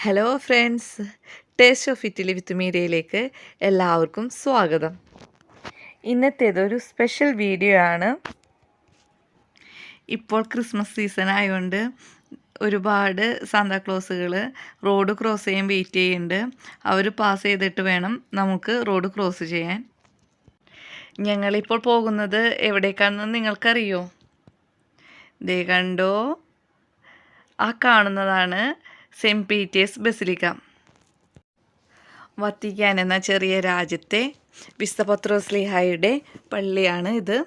Hello friends, taste of Italy with മീരയിലേക്ക് എല്ലാവർക്കും സ്വാഗതം. ഇന്നത്തേതൊരു സ്പെഷ്യൽ വീഡിയോ ആണ്. ഇപ്പോൾ ക്രിസ്മസ് സീസൺ ആയതുകൊണ്ട് ഒരുപാട് സാന്താക്ലോസുകൾ റോഡ് ക്രോസ് ചെയ്യാൻ വെയിറ്റ് ചെയ്യുന്നുണ്ട്. അവർ പാസ് ചെയ്തിട്ട് വേണം നമുക്ക് റോഡ് ക്രോസ് ചെയ്യാൻ. ഞങ്ങളിപ്പോൾ പോകുന്നത് എവിടേക്കാണെന്ന് നിങ്ങൾക്കറിയോ? ദേ കണ്ടോ, ആ കാണുന്നതാണ് സെൻറ്റ് പീറ്റേഴ്സ് ബസിലിക്ക. വത്തിക്കാൻ എന്ന ചെറിയ രാജ്യത്തെ വിശുദ്ധ പത്രോസ്ലീഹായുടെ പള്ളിയാണ് ഇത്.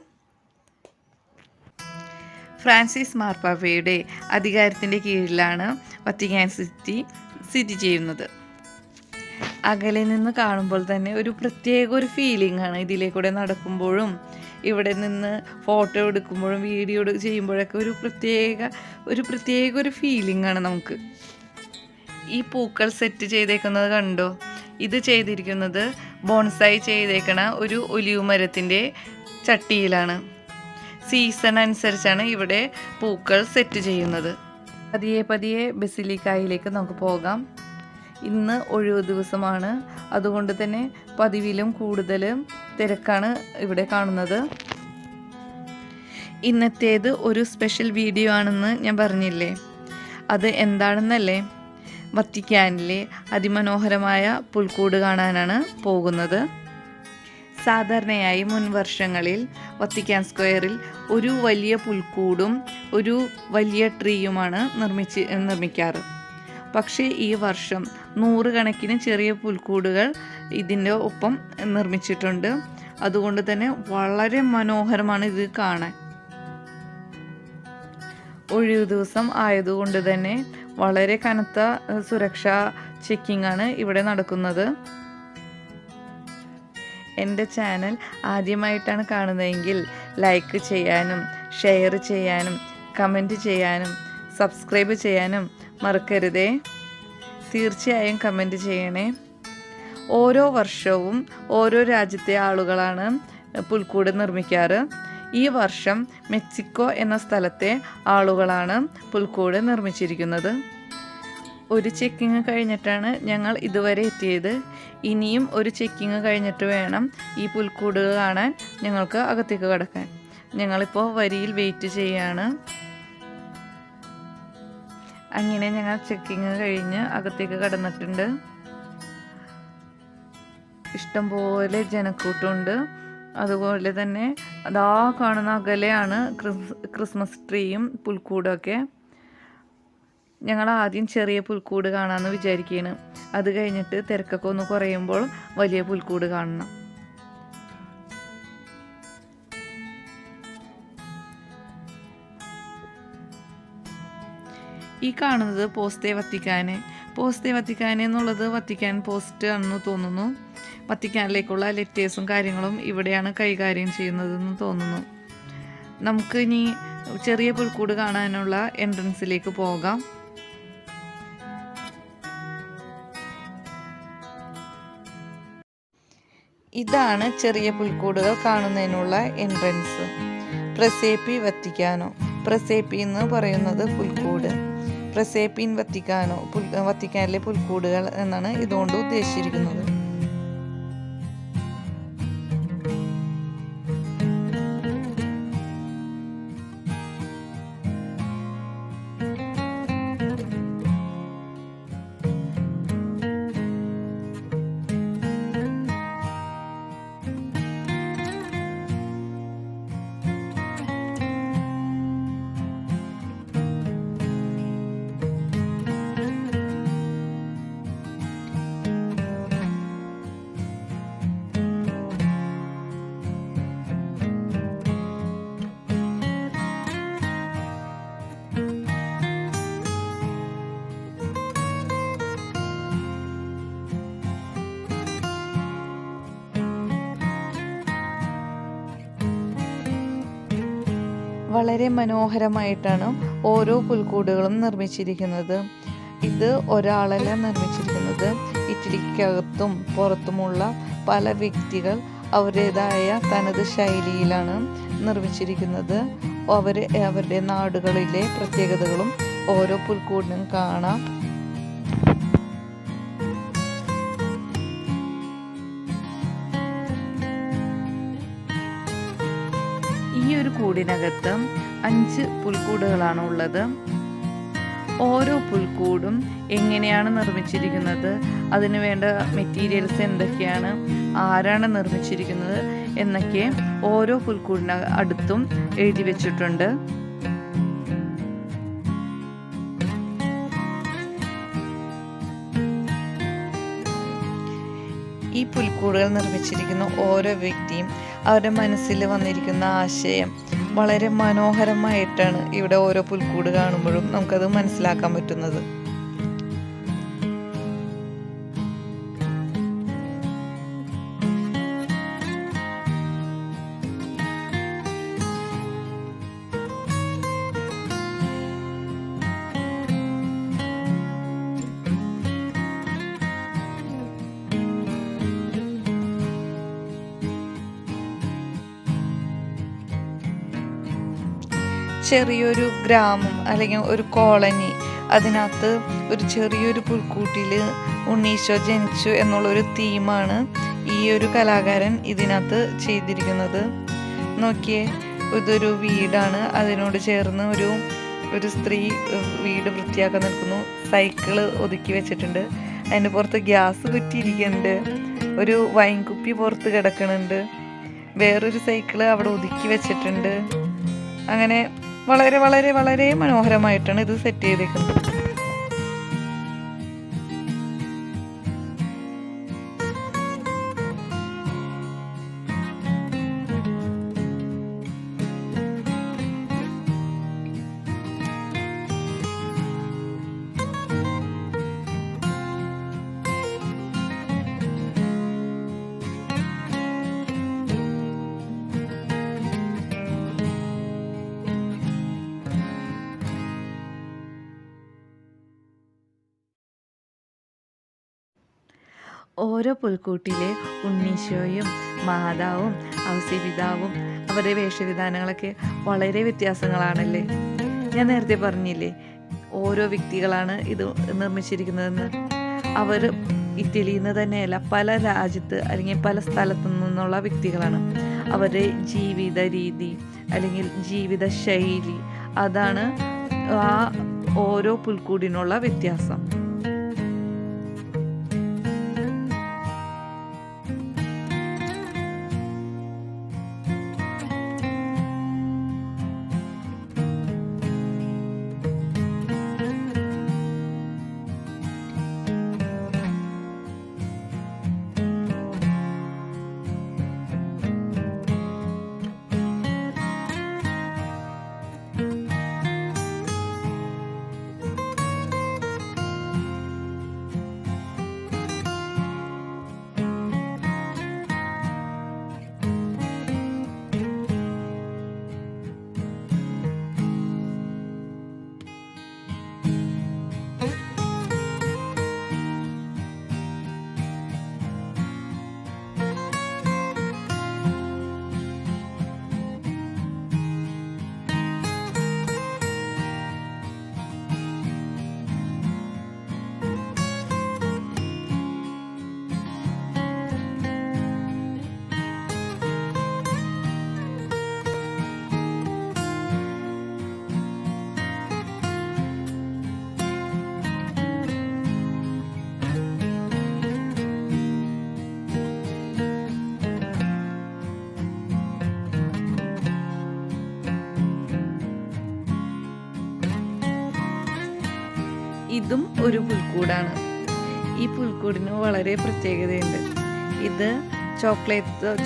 ഫ്രാൻസിസ് മാർപ്പാപ്പയുടെ അധികാരത്തിൻ്റെ കീഴിലാണ് വത്തിക്കാൻ സിറ്റി സ്ഥിതി ചെയ്യുന്നത്. അകലെ നിന്ന് കാണുമ്പോൾ തന്നെ ഒരു പ്രത്യേക ഫീലിംഗ് ആണ്. ഇതിലേക്കൂടെ നടക്കുമ്പോഴും ഇവിടെ നിന്ന് ഫോട്ടോ എടുക്കുമ്പോഴും വീഡിയോ ചെയ്യുമ്പോഴൊക്കെ ഒരു പ്രത്യേക ഫീലിംഗ് ആണ് നമുക്ക്. ഈ പൂക്കൾ സെറ്റ് ചെയ്തേക്കുന്നത് കണ്ടോ? ഇത് ചെയ്തിരിക്കുന്നത് ബോൺസായി ചെയ്തേക്കണ ഒരു ഒലിവ് മരത്തിൻ്റെ ചട്ടിയിലാണ്. സീസൺ അനുസരിച്ചാണ് ഇവിടെ പൂക്കൾ സെറ്റ് ചെയ്യുന്നത്. പതിയെ ബസിലിക്കായിലേക്ക് നമുക്ക് പോകാം. ഇന്ന് ഒഴിവു ദിവസമാണ്, അതുകൊണ്ട് തന്നെ പതിവിലും കൂടുതൽ തിരക്കാണ് ഇവിടെ കാണുന്നത്. ഇന്നത്തേത് ഒരു സ്പെഷ്യൽ വീഡിയോ ആണെന്ന് ഞാൻ പറഞ്ഞില്ലേ, അത് എന്താണെന്നല്ലേ? വത്തിക്കാനിലെ അതിമനോഹരമായ പുൽക്കൂട് കാണാനാണ് പോകുന്നത്. സാധാരണയായി മുൻ വർഷങ്ങളിൽ വത്തിക്കാൻ സ്ക്വയറിൽ ഒരു വലിയ പുൽക്കൂടും ഒരു വലിയ ട്രീയുമാണ് നിർമ്മിക്കാറ്. പക്ഷേ ഈ വർഷം 100 കണക്കിന് ചെറിയ പുൽക്കൂടുകൾ ഇതിൻ്റെ ഒപ്പം നിർമ്മിച്ചിട്ടുണ്ട്. അതുകൊണ്ട് തന്നെ വളരെ മനോഹരമാണ് ഇത് കാണാൻ. ഒഴിവു ദിവസം ആയതുകൊണ്ട് തന്നെ വളരെ കനത്ത സുരക്ഷാ ചെക്കിംഗ് ആണ് ഇവിടെ നടക്കുന്നത്. എൻ്റെ ചാനൽ ആദ്യമായിട്ടാണ് കാണുന്നതെങ്കിൽ ലൈക്ക് ചെയ്യാനും ഷെയർ ചെയ്യാനും കമൻറ്റ് ചെയ്യാനും സബ്സ്ക്രൈബ് ചെയ്യാനും മറക്കരുതേ. തീർച്ചയായും കമൻറ്റ് ചെയ്യണേ. ഓരോ വർഷവും ഓരോ രാജ്യത്തെ ആളുകളാണ് പുൽക്കൂട് നിർമ്മിക്കാറ്. ഈ വർഷം മെക്സിക്കോ എന്ന സ്ഥലത്തെ ആളുകളാണ് പുൽക്കൂട് നിർമ്മിച്ചിരിക്കുന്നത്. ഒരു ചെക്കിങ് കഴിഞ്ഞിട്ടാണ് ഞങ്ങൾ ഇതുവരെ എത്തിയത്. ഇനിയും ഒരു ചെക്കിങ് കഴിഞ്ഞിട്ട് വേണം ഈ പുൽക്കൂട് കാണാൻ ഞങ്ങൾക്ക് അകത്തേക്ക് കടക്കാൻ. ഞങ്ങളിപ്പോൾ വരിയിൽ വെയിറ്റ് ചെയ്യാണ്. അങ്ങനെ ഞങ്ങൾ ചെക്കിങ് കഴിഞ്ഞ് അകത്തേക്ക് കടന്നിട്ടുണ്ട്. ഇഷ്ടംപോലെ ജനക്കൂട്ടമുണ്ട്. അതുപോലെ തന്നെ അതാ കാണുന്ന അകലെയാണ് ക്രിസ്മസ് ട്രീയും പുൽക്കൂടൊക്കെ. ഞങ്ങൾ ആദ്യം ചെറിയ പുൽക്കൂട് കാണാമെന്ന് വിചാരിക്കുകയാണ്. അത് കഴിഞ്ഞിട്ട് തിരക്കൊക്കെ ഒന്ന് കുറയുമ്പോൾ വലിയ പുൽക്കൂട് കാണണം. ഈ കാണുന്നത് പോസ്റ്റേ വത്തിക്കാനെ എന്നുള്ളത് വത്തിക്കാൻ പോസ്റ്റ് ആണെന്ന് തോന്നുന്നു. വത്തിക്കാനിലേക്കുള്ള ലെറ്റേഴ്സും കാര്യങ്ങളും ഇവിടെയാണ് കൈകാര്യം ചെയ്യുന്നതെന്ന് തോന്നുന്നു. നമുക്ക് ഇനി ചെറിയ പുൽക്കൂട് കാണാനുള്ള എൻട്രൻസിലേക്ക് പോകാം. ഇതാണ് ചെറിയ പുൽക്കൂടുകൾ കാണുന്നതിനുള്ള എൻട്രൻസ്. പ്രസേപ്പി വത്തിക്കാനോ, പ്രസേപ്പി എന്ന് പറയുന്നത് പുൽക്കൂട്, പ്രസേപ്പിൻ വത്തിക്കാനോ വത്തിക്കാനിലെ പുൽക്കൂടുകൾ എന്നാണ് ഇതുകൊണ്ട് ഉദ്ദേശിച്ചിരിക്കുന്നത്. വളരെ മനോഹരമായിട്ടാണ് ഓരോ പുൽക്കൂടുകളും നിർമ്മിച്ചിരിക്കുന്നത്. ഇത് ഒരാളല്ല നിർമ്മിച്ചിരിക്കുന്നത്. ഇറ്റലിക്കകത്തും പുറത്തുമുള്ള പല വ്യക്തികൾ അവരുടേതായ തനത് ശൈലിയിലാണ് നിർമ്മിച്ചിരിക്കുന്നത്. അവരുടെ നാടുകളിലെ പ്രത്യേകതകളും ഓരോ പുൽക്കൂടിനും കാണാം. കൂടിനകത്ത് 5 പുൽക്കൂടുകളാണ് ഉള്ളത്. ഓരോ പുൽക്കൂടും എങ്ങനെയാണ് നിർമ്മിച്ചിരിക്കുന്നത്, അതിന് വേണ്ട മെറ്റീരിയൽസ് എന്തൊക്കെയാണ്, ആരാണ് നിർമ്മിച്ചിരിക്കുന്നത് എന്നൊക്കെ ഓരോ പുൽക്കൂടിന് അടുത്തും എഴുതി വെച്ചിട്ടുണ്ട്. ഈ പുൽക്കൂടുകൾ നിർമ്മിച്ചിരിക്കുന്ന ഓരോ വ്യക്തിയും അവരുടെ മനസ്സിൽ വന്നിരിക്കുന്ന ആശയം വളരെ മനോഹരമായിട്ടാണ് ഇവിടെ ഓരോ പുൽക്കൂട് കാണുമ്പോഴും നമുക്കത് മനസ്സിലാക്കാൻ പറ്റുന്നത്. ചെറിയൊരു ഗ്രാമം അല്ലെങ്കിൽ ഒരു കോളനി, അതിനകത്ത് ഒരു ചെറിയൊരു പുൽക്കൂട്ടിൽ ഉണ്ണീശോ ജനിച്ചു എന്നുള്ളൊരു തീമാണ് ഈ ഒരു കലാകാരൻ ഇതിനകത്ത് ചെയ്തിരിക്കുന്നത്. നോക്കിയേ, ഇതൊരു വീടാണ്, അതിനോട് ചേർന്ന് ഒരു സ്ത്രീ വീട് വൃത്തിയാക്കാൻ നിൽക്കുന്നു. സൈക്കിള് ഒതുക്കി വെച്ചിട്ടുണ്ട്, അതിന് പുറത്ത് ഗ്യാസ് കുറ്റിയിരിക്കുന്നുണ്ട്, ഒരു വൈൻ കുപ്പി പുറത്ത് കിടക്കുന്നുണ്ട്, വേറൊരു സൈക്കിള് അവിടെ ഒതുക്കി വെച്ചിട്ടുണ്ട്. അങ്ങനെ വളരെ വളരെ വളരെ മനോഹരമായിട്ടാണ് ഇത് സെറ്റ് ചെയ്തേക്കുന്നത്. ഓരോ പുൽക്കൂട്ടിലെ ഉണ്ണീശോയും മാതാവും ഔസേപിതാവും അവരുടെ വേഷവിധാനങ്ങളൊക്കെ വളരെ വ്യത്യാസങ്ങളാണല്ലേ. ഞാൻ നേരത്തെ പറഞ്ഞില്ലേ, ഓരോ വ്യക്തികളാണ് ഇത് നിർമ്മിച്ചിരിക്കുന്നതെന്ന്. അവർ ഇറ്റലിയിൽ നിന്ന് തന്നെയല്ല, പല രാജ്യത്ത് അല്ലെങ്കിൽ പല സ്ഥലത്തു നിന്നുള്ള വ്യക്തികളാണ്. അവരുടെ ജീവിത രീതി അല്ലെങ്കിൽ ജീവിത ശൈലി, അതാണ് ആ ഓരോ പുൽക്കൂടിനുള്ള വ്യത്യാസം. ഇതും ഒരു പുൽക്കൂടാണ്. ഈ പുൽക്കൂടിന് വളരെ പ്രത്യേകതയുണ്ട്. ഇത്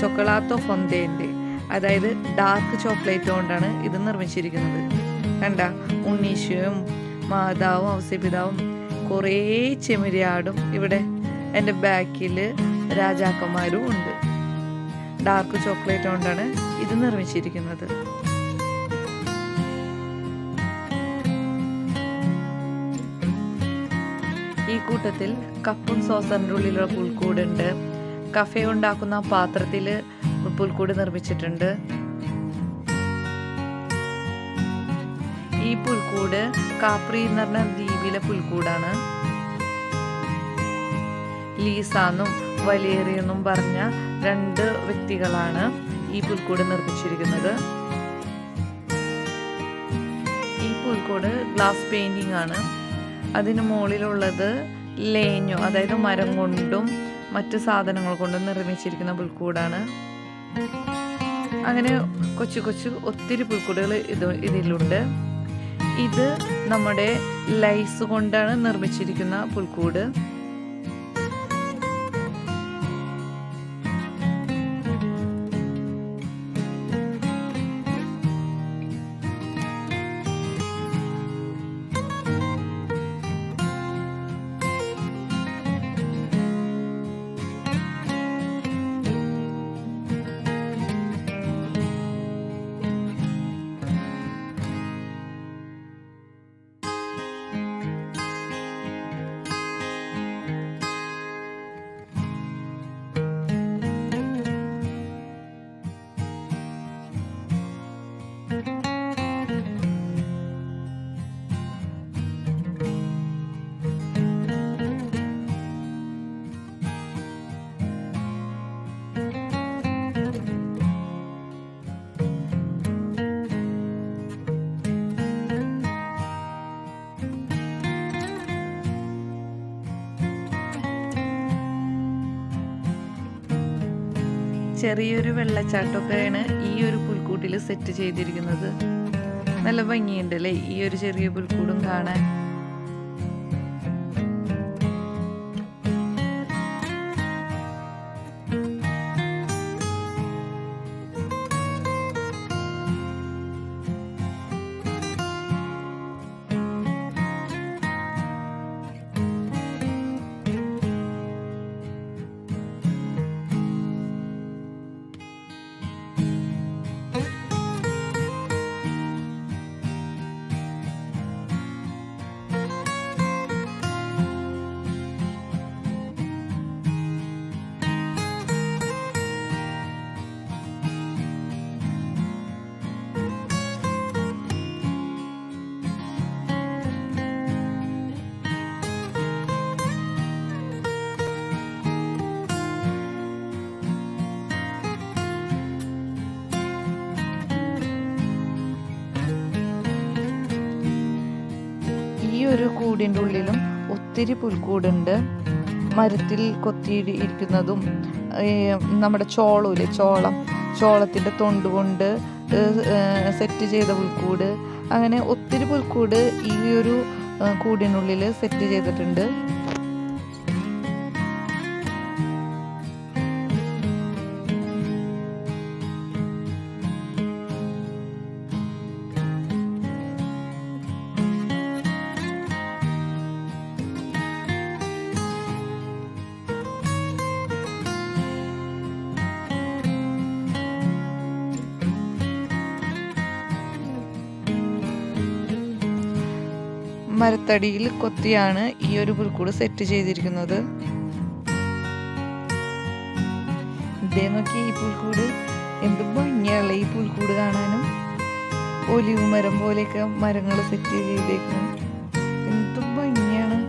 ചോക്കളാത്തോ ഫൊന്തേൻ്റെ, അതായത് ഡാർക്ക് ചോക്ലേറ്റ് കൊണ്ടാണ് ഇത് നിർമ്മിച്ചിരിക്കുന്നത്. കണ്ട, ഉണ്ണീശോയും മാതാവും ഔസേപിതാവും കുറേ ചെമ്മരിയാടും, ഇവിടെ എൻ്റെ ബാക്കിൽ രാജാക്കന്മാരും ഉണ്ട്. ഡാർക്ക് ചോക്ലേറ്റ് കൊണ്ടാണ് ഇത് നിർമ്മിച്ചിരിക്കുന്നത്. ഈ കൂട്ടത്തിൽ കപ്പും സോസറിൻ്റെ ഉള്ളിലുള്ള പുൽക്കൂടുണ്ട്. കഫേ ഉണ്ടാക്കുന്ന പാത്രത്തിൽ പുൽക്കൂട് നിർമ്മിച്ചിട്ടുണ്ട്. ഈ പുൽക്കൂട് കാപ്രി എന്ന് പറഞ്ഞ ദ്വീപിലെ പുൽക്കൂടാണ്. ലീസാന്നും വലേറിയെന്നും പറഞ്ഞ 2 വ്യക്തികളാണ് ഈ പുൽക്കൂട് നിർമ്മിച്ചിരിക്കുന്നത്. പുൽക്കൂട് ഗ്ലാസ് പെയിൻറ്റിംഗ് ആണ്. അതിന് മുകളിലുള്ളത് ലേഞ്ഞോ, അതായത് മരം കൊണ്ടും മറ്റ് സാധനങ്ങൾ കൊണ്ടും നിർമ്മിച്ചിരിക്കുന്ന പുൽക്കൂടാണ്. അങ്ങനെ കൊച്ചു ഒത്തിരി പുൽക്കൂടുകൾ ഇതിലുണ്ട്. ഇത് നമ്മുടെ ലൈസ് കൊണ്ടാണ് നിർമ്മിച്ചിരിക്കുന്ന പുൽക്കൂട്. ചെറിയൊരു വെള്ളച്ചാട്ടമൊക്കെയാണ് ഈ ഒരു പുൽക്കൂട്ടിൽ സെറ്റ് ചെയ്തിരിക്കുന്നത്. നല്ല ഭംഗിയുണ്ടല്ലേ ഈ ഒരു ചെറിയ പുൽക്കൂടും കാണാൻ. ഈ ഒരു കൂടിൻ്റെ ഉള്ളിലും ഒത്തിരി പുൽക്കൂടുണ്ട്. മരത്തിൽ കൊത്തിയിരിക്കുന്നതും നമ്മുടെ ചോളൂല്ലേ, ചോളത്തിൻ്റെ തൊണ്ട് കൊണ്ട് സെറ്റ് ചെയ്ത പുൽക്കൂട്, അങ്ങനെ ഒത്തിരി പുൽക്കൂട് ഈ ഒരു കൂടിനുള്ളിൽ സെറ്റ് ചെയ്തിട്ടുണ്ട്. മരത്തടിയിൽ കൊത്തിയാണ് ഈ ഒരു പുൽക്കൂട് സെറ്റ് ചെയ്തിരിക്കുന്നത്. ഇതേ നോക്കി ഈ പുൽക്കൂട് എന്ത് ഭംഗിയുള്ള ഈ പുൽക്കൂട് കാണാനും. ഒലിവ് മരം പോലെയൊക്കെ മരങ്ങൾ സെറ്റ് ചെയ്തേക്കുന്നു. എന്ത് ഭംഗിയാണ്.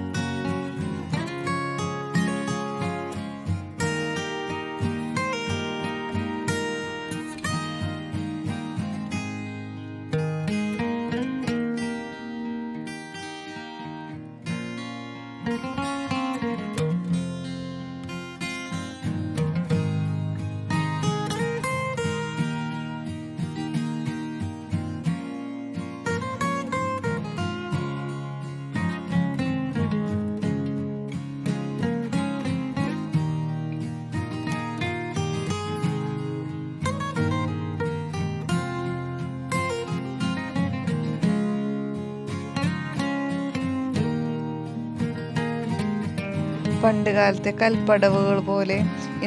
പണ്ട് കാലത്തെ കൽപ്പടവുകൾ പോലെ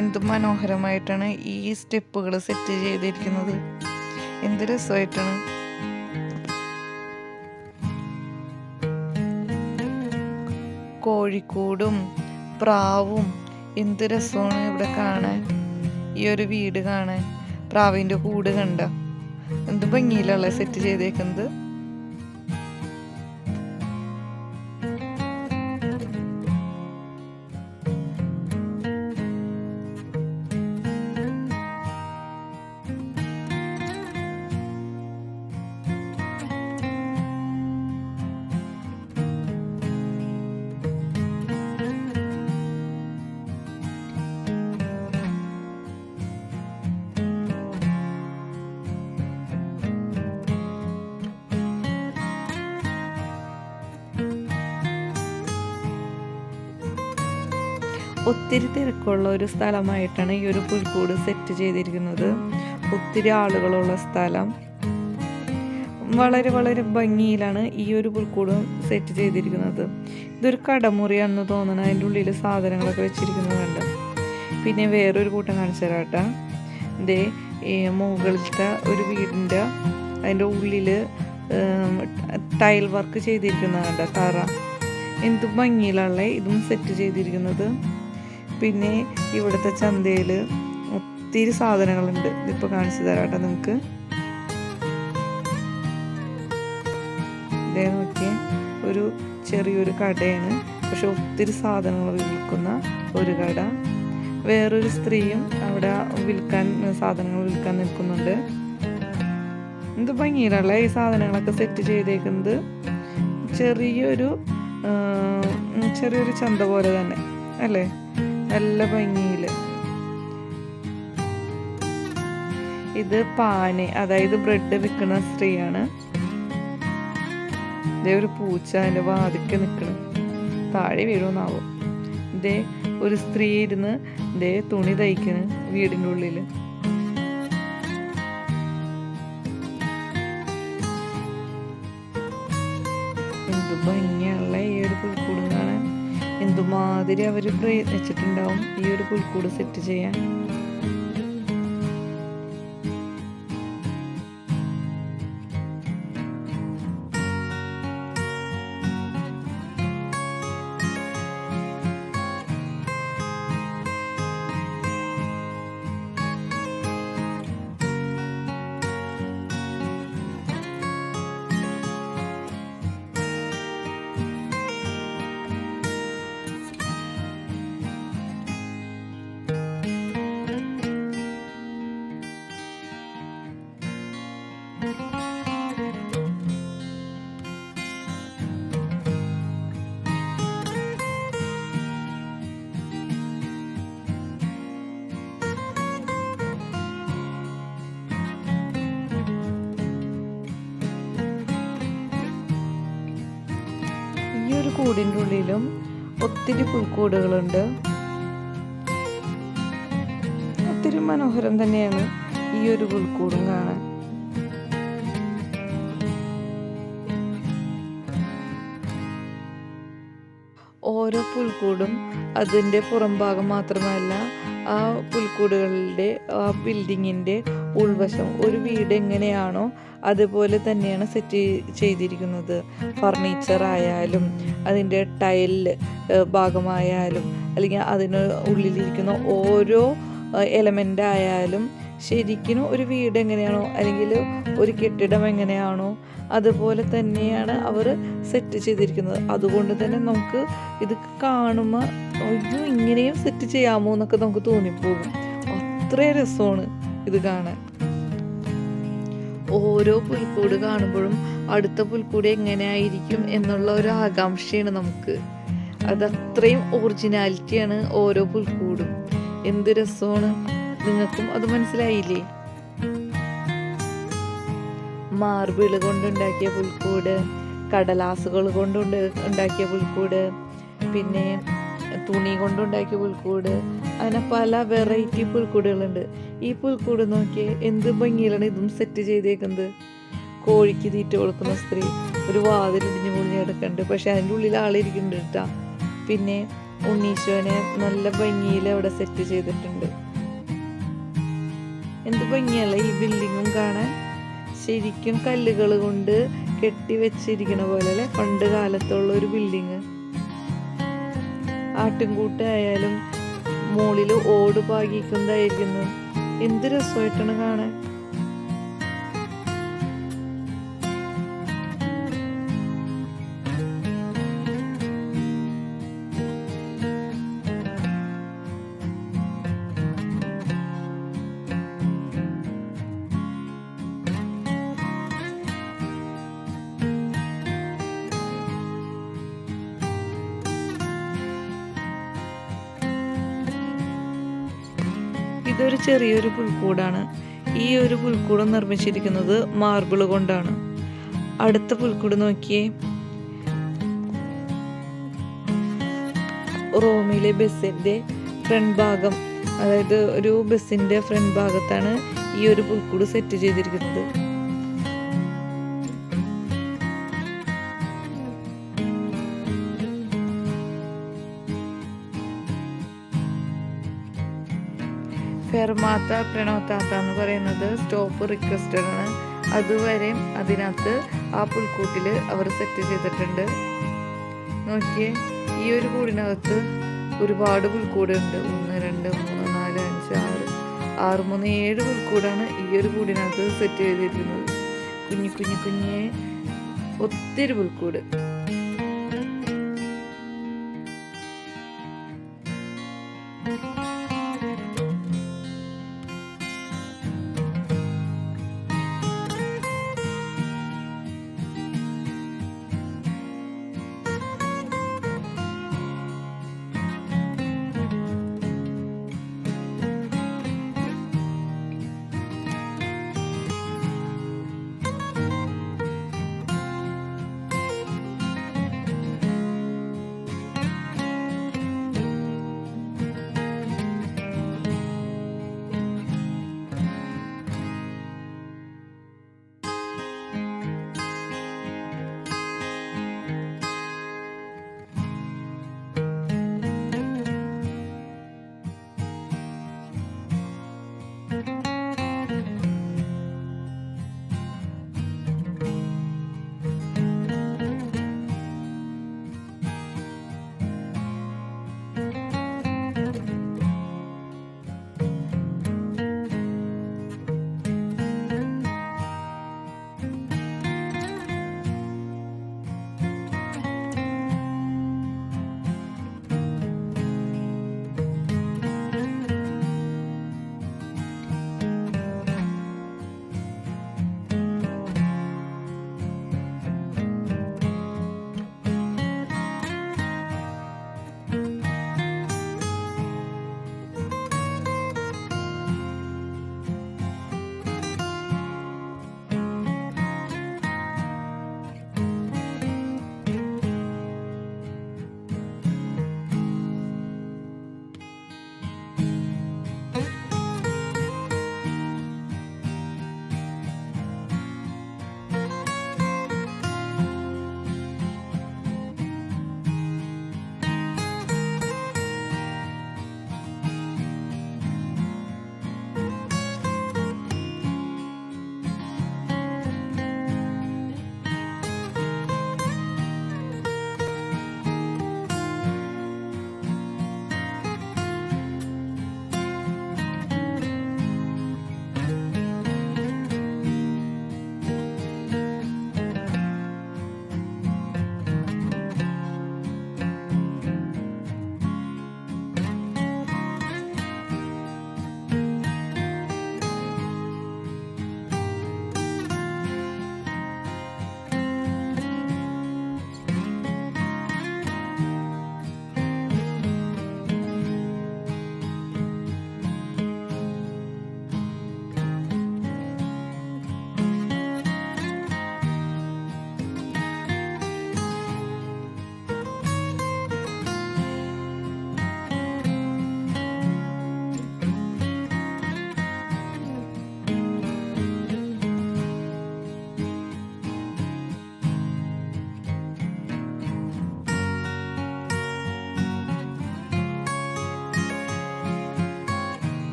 എന്ത് മനോഹരമായിട്ടാണ് ഈ സ്റ്റെപ്പുകൾ സെറ്റ് ചെയ്തിരിക്കുന്നത്. എന്ത് രസമായിട്ടാണ്. കോഴിക്കോടും പ്രാവും എന്ത് രസമാണ് ഇവിടെ കാണാൻ. ഈ ഒരു വീട് കാണാൻ, പ്രാവിൻ്റെ കൂട് കണ്ട എന്ത് ഭംഗിയിലുള്ള സെറ്റ് ചെയ്തേക്കുന്നത്. ഒത്തിരി തിരക്കുള്ള ഒരു സ്ഥലമായിട്ടാണ് ഈ ഒരു പുൽക്കൂട് സെറ്റ് ചെയ്തിരിക്കുന്നത്. ഒത്തിരി ആളുകളുള്ള സ്ഥലം. വളരെ വളരെ ഭംഗിയിലാണ് ഈ ഒരു പുൽക്കൂട് സെറ്റ് ചെയ്തിരിക്കുന്നത്. ഇതൊരു കടമുറിയാണെന്ന് തോന്നണം. അതിൻ്റെ ഉള്ളിൽ സാധനങ്ങളൊക്കെ വെച്ചിരിക്കുന്നത് കണ്ട്. പിന്നെ വേറൊരു കൂട്ടം കാണിച്ചു തരാം കേട്ടോ. ഇതേ മുകളിലത്തെ ഒരു വീടിൻ്റെ അതിൻ്റെ ഉള്ളിൽ ടൈൽ വർക്ക് ചെയ്തിരിക്കുന്നതുണ്ട്. തറ എന്ത് ഭംഗിയിലുള്ള ഇതും സെറ്റ് ചെയ്തിരിക്കുന്നത്. പിന്നെ ഇവിടുത്തെ ചന്തയിൽ ഒത്തിരി സാധനങ്ങളുണ്ട്. ഇതിപ്പോൾ കാണിച്ചു തരാം കേട്ടോ നിങ്ങൾക്ക്. ഇതേ നോക്കിയേ, ഒരു ചെറിയൊരു കടയാണ്, പക്ഷെ ഒത്തിരി സാധനങ്ങൾ വിൽക്കുന്ന ഒരു കട. വേറൊരു സ്ത്രീയും അവിടെ സാധനങ്ങൾ വിൽക്കാൻ നിൽക്കുന്നുണ്ട്. എന്ത് ഭംഗിയിലുള്ള ഈ സാധനങ്ങളൊക്കെ സെറ്റ് ചെയ്തേക്കുന്നത്. ചെറിയൊരു ചന്ത പോലെ തന്നെ അല്ലേ, നല്ല ഭംഗിയിൽ. ഇത് പാന്, അതായത് ബ്രെഡ് വിൽക്കുന്ന സ്ത്രീയാണ്. ഇതേ ഒരു പൂച്ച അതിൻ്റെ വാതിക്ക് നിൽക്കണം, താഴെ വീഴുമെന്നാവും. ഇതേ ഒരു സ്ത്രീ ഇരുന്ന് ഇതേ തുണി തയ്ക്കണ് വീടിൻ്റെ ഉള്ളിൽ. എന്ത് ഭംഗിയുള്ള ഈ ഒരു പുൽക്കൂട് കാണാൻ. എന്തുമാതിരി അവർ പ്രയത്നിച്ചിട്ടുണ്ടാവും ഈ ഒരു പുൽക്കൂട് സെറ്റ് ചെയ്യാൻ. ഈ ഒരു കൂടിൻ്റെ ഉള്ളിലും ഒത്തിരി പുൽക്കൂടുകളുണ്ട്. ഒത്തിരി മനോഹരം തന്നെയാണ് ഈ ഒരു പുൽക്കൂടും കാണാൻ. ഓരോ പുൽക്കൂടും അതിൻ്റെ പുറംഭാഗം മാത്രമല്ല, ആ പുൽക്കൂടുകളുടെ ആ ബിൽഡിങ്ങിൻ്റെ ഉൾവശം ഒരു വീട് എങ്ങനെയാണോ അതുപോലെ തന്നെയാണ് സെറ്റ് ചെയ്തിരിക്കുന്നത്. ഫർണിച്ചർ ആയാലും അതിൻ്റെ ടൈൽ ഭാഗമായാലും അല്ലെങ്കിൽ അതിന് ഉള്ളിലിരിക്കുന്ന ഓരോ എലമെൻ്റ് ആയാലും ശരിക്കും ഒരു വീട് എങ്ങനെയാണോ അല്ലെങ്കിൽ ഒരു കെട്ടിടം എങ്ങനെയാണോ അതുപോലെ തന്നെയാണ് അവർ സെറ്റ് ചെയ്തിരിക്കുന്നത്. അതുകൊണ്ട് തന്നെ നമുക്ക് ഇത് കാണുമ്പോൾ അയ്യോ ഇങ്ങനെയും സെറ്റ് ചെയ്യാമോ എന്നൊക്കെ നമുക്ക് തോന്നിപ്പോകും. അത്രയും രസമാണ് ഇത് കാണാൻ. ഓരോ പുൽക്കൂട് കാണുമ്പോഴും അടുത്ത പുൽക്കൂട് എങ്ങനെയായിരിക്കും എന്നുള്ള ഒരു ആകാംക്ഷയാണ് നമുക്ക്. അതത്രയും ഒറിജിനാലിറ്റിയാണ് ഓരോ പുൽക്കൂടും. എന്ത് രസമാണ്. നിങ്ങൾക്കും അത് മനസ്സിലായില്ലേ? മാർബിൾ കൊണ്ടുണ്ടാക്കിയ പുൽക്കൂട്, കടലാസുകൾ കൊണ്ടുണ്ടാക്കിയ പുൽക്കൂട്, പിന്നെ തുണി കൊണ്ടുണ്ടാക്കിയ പുൽക്കൂട്, അങ്ങനെ പല വെറൈറ്റി പുൽക്കൂടുകളുണ്ട്. ഈ പുൽക്കൂട് നോക്കിയേ എന്ത് ഭംഗിയിലാണ് ഇതും സെറ്റ് ചെയ്തേക്കുന്നത്. കോഴിക്ക് തീറ്റ കൊടുക്കുന്ന സ്ത്രീ ഒരു വാതിലിടിഞ്ഞ് പൊളിഞ്ഞ് കിടക്കുന്നുണ്ട്, പക്ഷെ അതിൻ്റെ ഉള്ളിൽ ആളിരിക്കുന്നുണ്ട് കേട്ടാ. പിന്നെ ഉണ്ണീശോനെ നല്ല ഭംഗിയിൽ അവിടെ സെറ്റ് ചെയ്തിട്ടുണ്ട്. എന്ത് ഭംഗിയല്ല ഈ ബിൽഡിങ്ങും കാണാൻ. ശരിക്കും കല്ലുകൾ കൊണ്ട് കെട്ടി വെച്ചിരിക്കണ പോലെ അല്ലേ പണ്ട് കാലത്തുള്ള ഒരു ബിൽഡിങ്. ആട്ടിൻകൂട്ടായാലും മുകളിൽ ഓട് പാകിക്കുന്നതായിരിക്കുന്നു. എന്ത് രസമായിട്ടാണ് കാണാൻ. ഇതൊരു ചെറിയൊരു പുൽക്കൂടാണ്. ഈ ഒരു പുൽക്കൂട് നിർമ്മിച്ചിരിക്കുന്നത് മാർബിൾ കൊണ്ടാണ്. അടുത്ത പുൽക്കൂട് നോക്കിയേ, റോമിലെ ബസ്സിൻ്റെ ഫ്രണ്ട് ഭാഗം, അതായത് ഒരു ബസ്സിൻ്റെ ഫ്രണ്ട് ഭാഗത്താണ് ഈ ഒരു പുൽക്കൂട് സെറ്റ് ചെയ്തിരിക്കുന്നത്. ഫെർമാത്ത പ്രണോത്താത്ത എന്ന് പറയുന്നത് സ്റ്റോപ്പ് റിക്വസ്റ്റഡ് ആണ്. അതുവരെ അതിനകത്ത് ആ പുൽക്കൂട്ടിൽ അവർ സെറ്റ് ചെയ്തിട്ടുണ്ട്. നോക്കിയേ, ഈ ഒരു കൂടിനകത്ത് ഒരുപാട് പുൽക്കൂടുണ്ട്. 1 2 3 4 5 6 3 7 പുൽക്കൂടാണ് ഈ ഒരു കൂടിനകത്ത് സെറ്റ് ചെയ്തിരിക്കുന്നത്. കുഞ്ഞേ ഒത്തിരി പുൽക്കൂട്.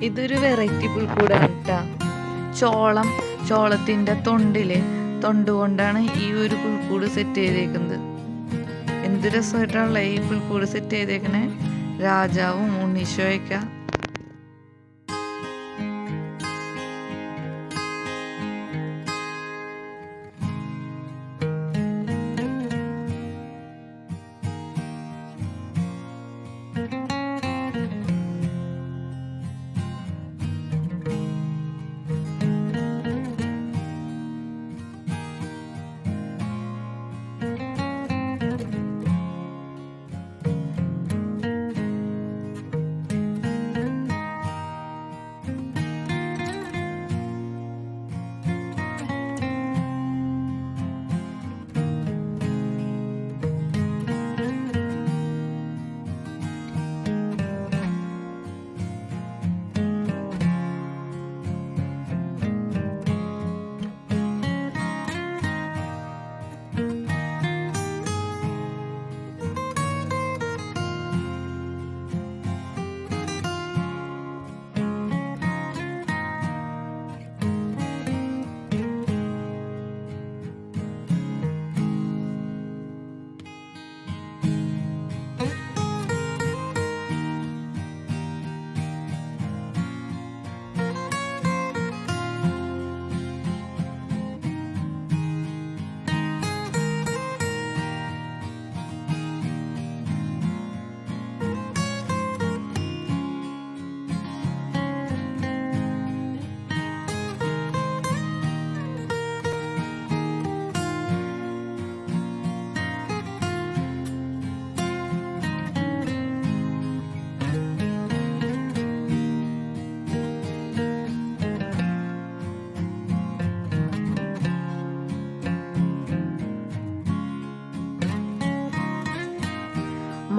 ഇതൊരു വെറൈറ്റി പുൽക്കൂടാണ് കേട്ടോ. ചോളത്തിൻ്റെ തൊണ്ട് കൊണ്ടാണ് ഈ ഒരു പുൽക്കൂട് സെറ്റ് ചെയ്തേക്കുന്നത്. എന്ത് രസമായിട്ടാണല്ലേ ഈ പുൽക്കൂട് സെറ്റ് ചെയ്തേക്കണേ. രാജാവും ഉണ്ണീശോയൊക്കെ.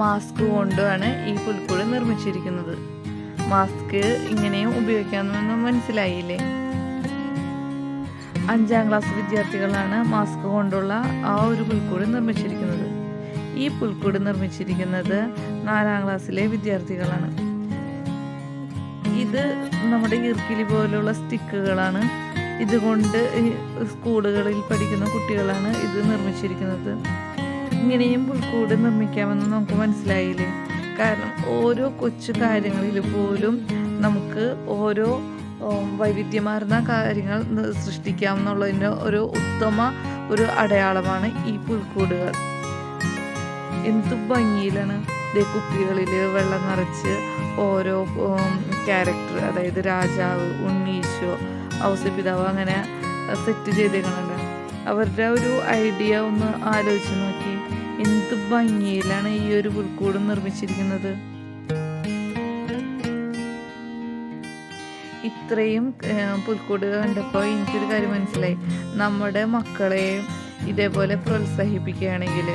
മാസ്ക് കൊണ്ടാണ് ഈ പുൽക്കൂട് നിർമ്മിച്ചിരിക്കുന്നത്. മാസ്ക് ഇങ്ങനെയും ഉപയോഗിക്കാമെന്ന് മനസ്സിലായില്ലേ? 5ാം ക്ലാസ് വിദ്യാർത്ഥികളാണ് മാസ്ക് കൊണ്ടുള്ള ആ ഒരു പുൽക്കൂട് നിർമ്മിച്ചിരിക്കുന്നത്. ഈ പുൽക്കൂട് നിർമ്മിച്ചിരിക്കുന്നത് 4ാം ക്ലാസ്സിലെ വിദ്യാർത്ഥികളാണ്. ഇത് നമ്മുടെ ഈർക്കിലി പോലുള്ള സ്റ്റിക്കുകളാണ്. ഇതുകൊണ്ട് സ്കൂളുകളിൽ പഠിക്കുന്ന കുട്ടികളാണ് ഇത് നിർമ്മിച്ചിരിക്കുന്നത്. ഇങ്ങനെയും പുൽക്കൂട് നിർമ്മിക്കാമെന്ന് നമുക്ക് മനസ്സിലായില്ലേ? കാരണം ഓരോ കൊച്ചു കാര്യങ്ങളിൽ പോലും നമുക്ക് ഓരോ വൈവിധ്യമാർന്ന കാര്യങ്ങൾ സൃഷ്ടിക്കാമെന്നുള്ളതിൻ്റെ ഒരു ഉത്തമ ഒരു അടയാളമാണ് ഈ പുൽക്കൂടുകൾ. എന്ത് ഭംഗിയിലാണ് കുപ്പികളിൽ വെള്ളം നിറച്ച് ഓരോ ക്യാരക്ടർ, അതായത് രാജാവ്, ഉണ്ണീശോ, ഔസപിതാവ് അങ്ങനെ സെറ്റ് ചെയ്തേക്കണുണ്ട്. അവരുടെ ഒരു ഐഡിയ ഒന്ന് ആലോചിച്ച് നോക്കി. എന്ത് ഭംഗിയിലാണ് ഈ ഒരു പുൽക്കൂട് നിർമ്മിച്ചിരിക്കുന്നത്. ഇത്രയും പുൽക്കൂട് കണ്ടപ്പോൾ എനിക്കൊരു കാര്യം മനസ്സിലായി. നമ്മുടെ മക്കളെയും ഇതേപോലെ പ്രോത്സാഹിപ്പിക്കുകയാണെങ്കിൽ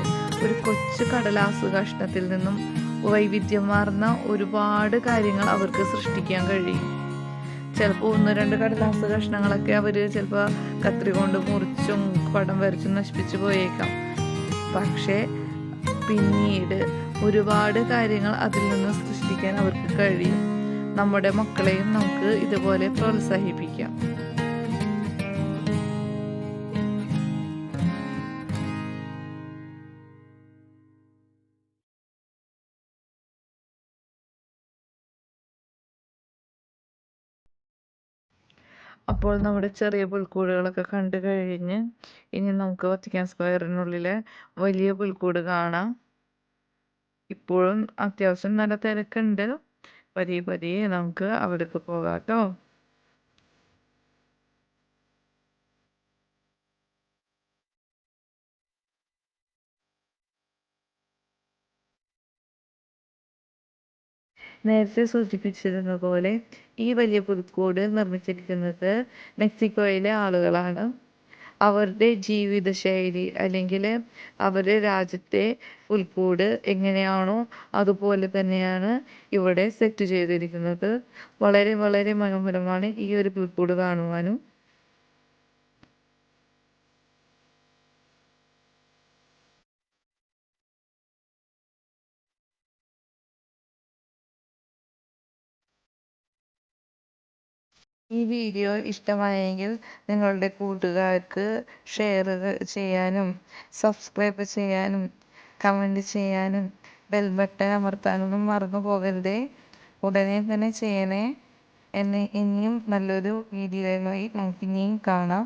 ഒരു കൊച്ചു കടലാസ് കഷ്ണത്തിൽ നിന്നും വൈവിധ്യമാർന്ന ഒരുപാട് കാര്യങ്ങൾ അവർക്ക് സൃഷ്ടിക്കാൻ കഴിയും. ചിലപ്പോൾ 1-2 കടലാസ് കഷ്ണങ്ങളൊക്കെ അവർ ചിലപ്പോൾ കത്രി കൊണ്ട് മുറിച്ചും പടം വരച്ചും നശിപ്പിച്ചു പോയേക്കാം. പക്ഷേ പിന്നീട് ഒരുപാട് കാര്യങ്ങൾ അതിൽ നിന്ന് സൃഷ്ടിക്കാൻ അവർക്ക് കഴിയും. നമ്മുടെ മക്കളെയും നമുക്ക് ഇതുപോലെ പ്രോത്സാഹിപ്പിക്കാം. അപ്പോൾ നമ്മുടെ ചെറിയ പുൽക്കൂടുകളൊക്കെ കണ്ടു കഴിഞ്ഞ് ഇനി നമുക്ക് വത്തിക്കാൻ സ്ക്വയറിനുള്ളിലെ വലിയ പുൽക്കൂട് കാണാം. ഇപ്പോഴും അത്യാവശ്യം നല്ല തിരക്കുണ്ട്. പതിയെ പതിയെ നമുക്ക് അവിടേക്ക് പോകാം കേട്ടോ. നേരത്തെ സൂചിപ്പിച്ചിരുന്നതുപോലെ ഈ വലിയ പുൽക്കൂട് നിർമ്മിച്ചിരിക്കുന്നത് മെക്സിക്കോയിലെ ആളുകളാണ്. അവരുടെ ജീവിതശൈലി അല്ലെങ്കിൽ അവരുടെ രാജ്യത്തെ പുൽക്കൂട് എങ്ങനെയാണോ അതുപോലെ തന്നെയാണ് ഇവിടെ സെറ്റ് ചെയ്തിരിക്കുന്നത്. വളരെ വളരെ മനോഹരമാണ് ഈ ഒരു പുൽക്കൂട് കാണുവാനും. ഈ വീഡിയോ ഇഷ്ടമായെങ്കിൽ നിങ്ങളുടെ കൂട്ടുകാർക്ക് ഷെയർ ചെയ്യാനും സബ്സ്ക്രൈബ് ചെയ്യാനും കമൻറ്റ് ചെയ്യാനും ബെൽ ബട്ടൺ അമർത്താനൊന്നും മറന്നു പോകരുതേ. ഉടനെ തന്നെ ചെയ്യണേ. ഇനിയും നല്ലൊരു വീഡിയോയുമായി നമുക്ക് ഇനിയും കാണാം.